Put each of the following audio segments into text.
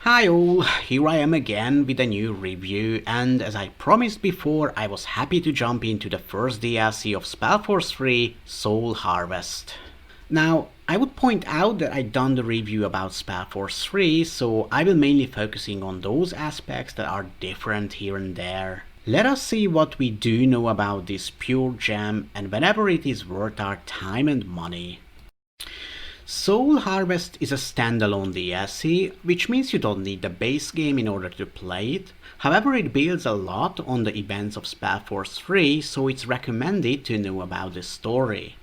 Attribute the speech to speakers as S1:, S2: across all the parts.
S1: Hi all, here I am again with a new review, and as I promised before, I was happy to jump into the first DLC of Spellforce 3, Soul Harvest. Now, I would point out that I've done the review about Spellforce 3, so I will mainly focusing on those aspects that are different here and there. Let us see what we do know about this pure gem and whenever it is worth our time and money. Soul Harvest is a standalone DLC, which means you don't need the base game in order to play it. However, it builds a lot on the events of Spellforce 3, so it's recommended to know about the story.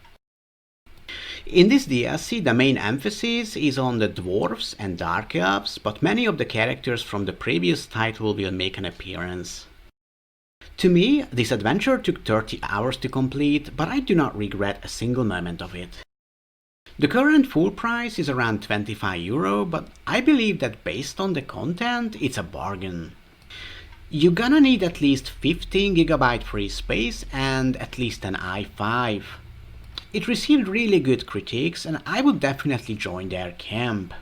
S1: In this DLC, the main emphasis is on the dwarves and dark elves, but many of the characters from the previous title will make an appearance. To me, this adventure took 30 hours to complete, but I do not regret a single moment of it. The current full price is around €25, but I believe that based on the content, it's a bargain. You're gonna need at least 15GB free space and at least an i5. It received really good critiques and I would definitely join their camp.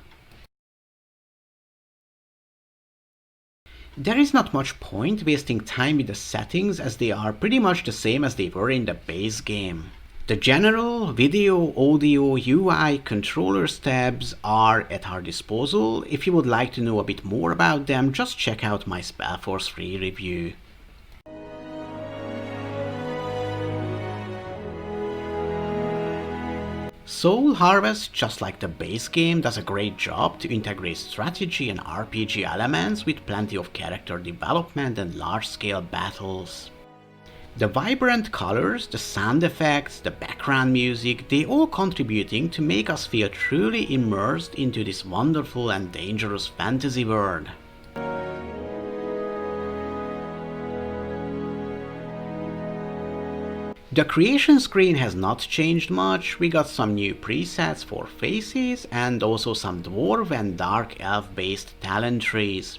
S1: There is not much point wasting time with the settings as they are pretty much the same as they were in the base game. The general video, audio, UI, controllers tabs are at our disposal. If you would like to know a bit more about them, just check out my Spellforce 3 review. Soul Harvest, just like the base game, does a great job to integrate strategy and RPG elements with plenty of character development and large-scale battles. The vibrant colors, the sound effects, the background music, they all contributing to make us feel truly immersed into this wonderful and dangerous fantasy world. The creation screen has not changed much. We got some new presets for faces and also some dwarf and dark elf based talent trees.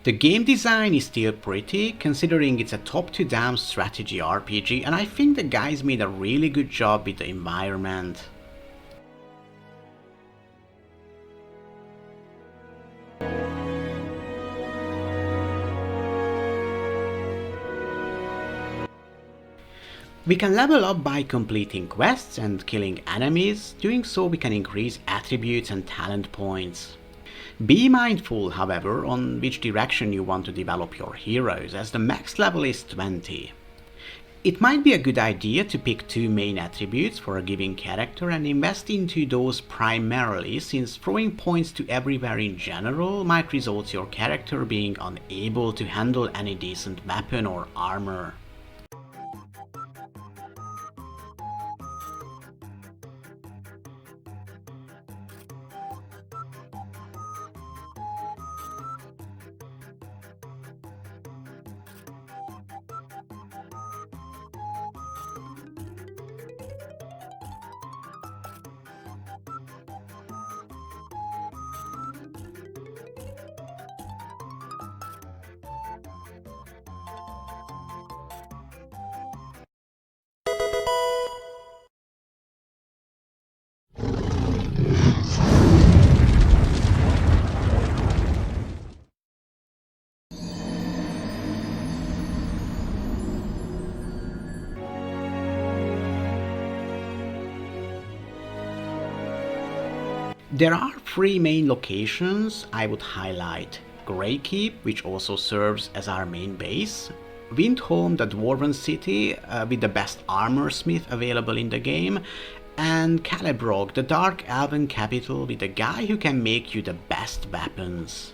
S1: The game design is still pretty, considering it's a top-to-down strategy RPG, and I think the guys made a really good job with the environment. We can level up by completing quests and killing enemies. Doing so we can increase attributes and talent points. Be mindful, however, on which direction you want to develop your heroes, as the max level is 20. It might be a good idea to pick two main attributes for a given character and invest into those primarily, since throwing points to everywhere in general might result in your character being unable to handle any decent weapon or armor. There are three main locations I would highlight: Greykeep, which also serves as our main base, Windholm, the dwarven city with the best armor smith available in the game, and Calebrog, the dark elven capital with the guy who can make you the best weapons.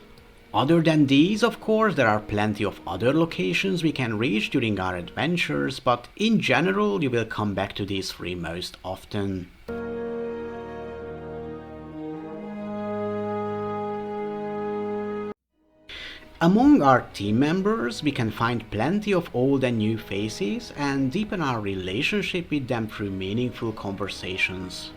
S1: Other than these, of course, there are plenty of other locations we can reach during our adventures, but in general you will come back to these three most often. Among our team members, we can find plenty of old and new faces and deepen our relationship with them through meaningful conversations.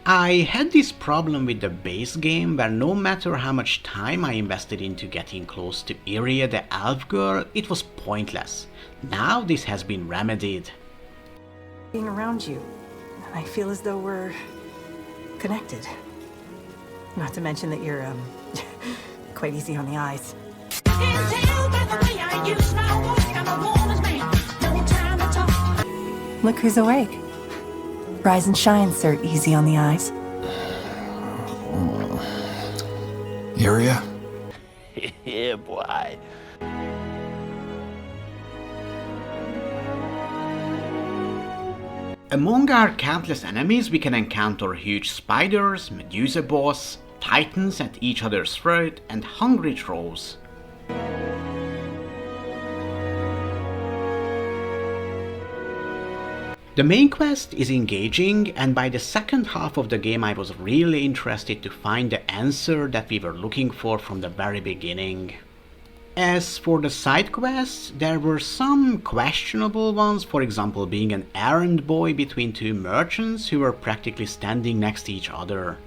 S1: I had this problem with the base game where no matter how much time I invested into getting close to Iria the elf girl, it was pointless. Now this has been remedied.
S2: being around you. I feel as though we're connected. Not to mention that you're, quite easy on the eyes. Look who's awake. Rise and shine, sir, easy on the eyes.
S3: Area?
S4: Yeah, boy.
S1: Among our countless enemies we can encounter huge spiders, Medusa boss, titans at each other's throat, and hungry trolls. The main quest is engaging, and by the second half of the game I was really interested to find the answer that we were looking for from the very beginning. As for the side quests, there were some questionable ones, for example being an errand boy between two merchants who were practically standing next to each other.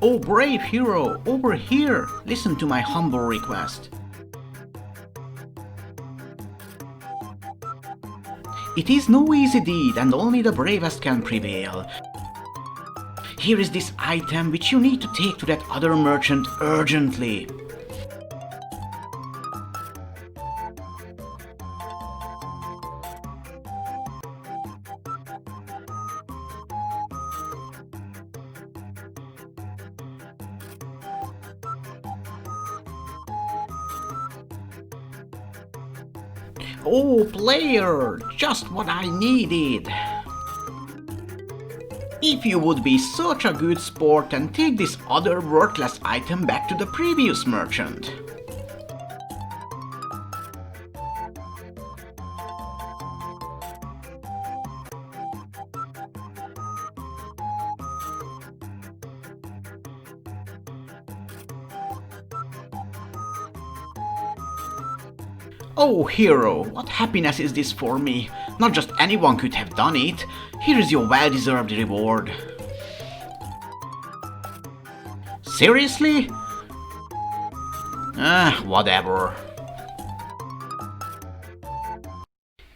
S1: Oh brave hero, over here, listen to my humble request. It is no easy deed and only the bravest can prevail. Here is this item which you need to take to that other merchant urgently. Oh player, just what I needed. If you would be such a good sport and take this other worthless item back to the previous merchant. Oh hero, what happiness is this for me? Not just anyone could have done it. Here is your well-deserved reward. Seriously? Whatever.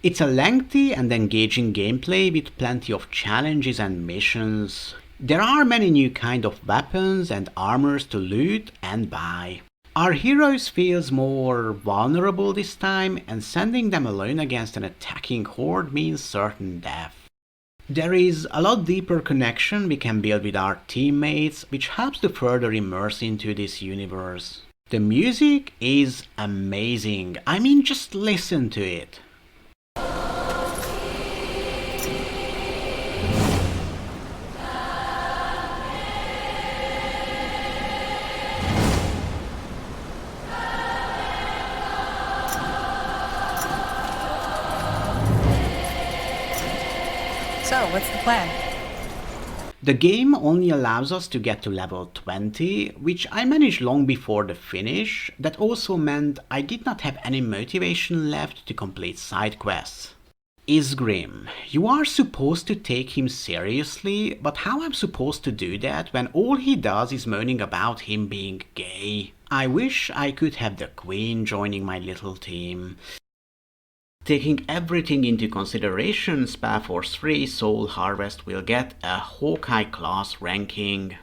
S1: It's a lengthy and engaging gameplay with plenty of challenges and missions. There are many new kind of weapons and armors to loot and buy. Our heroes feels more vulnerable this time, and sending them alone against an attacking horde means certain death. There is a lot deeper connection we can build with our teammates, which helps to further immerse into this universe. The music is amazing, I mean just listen to it.
S2: So, what's the plan?
S1: The game only allows us to get to level 20, which I managed long before the finish. That also meant I did not have any motivation left to complete side quests. Isgrim, you are supposed to take him seriously, but how I'm supposed to do that when all he does is moaning about him being gay? I wish I could have the Queen joining my little team. Taking everything into consideration, Spellforce 3 Soul Harvest will get a Hawkeye class ranking.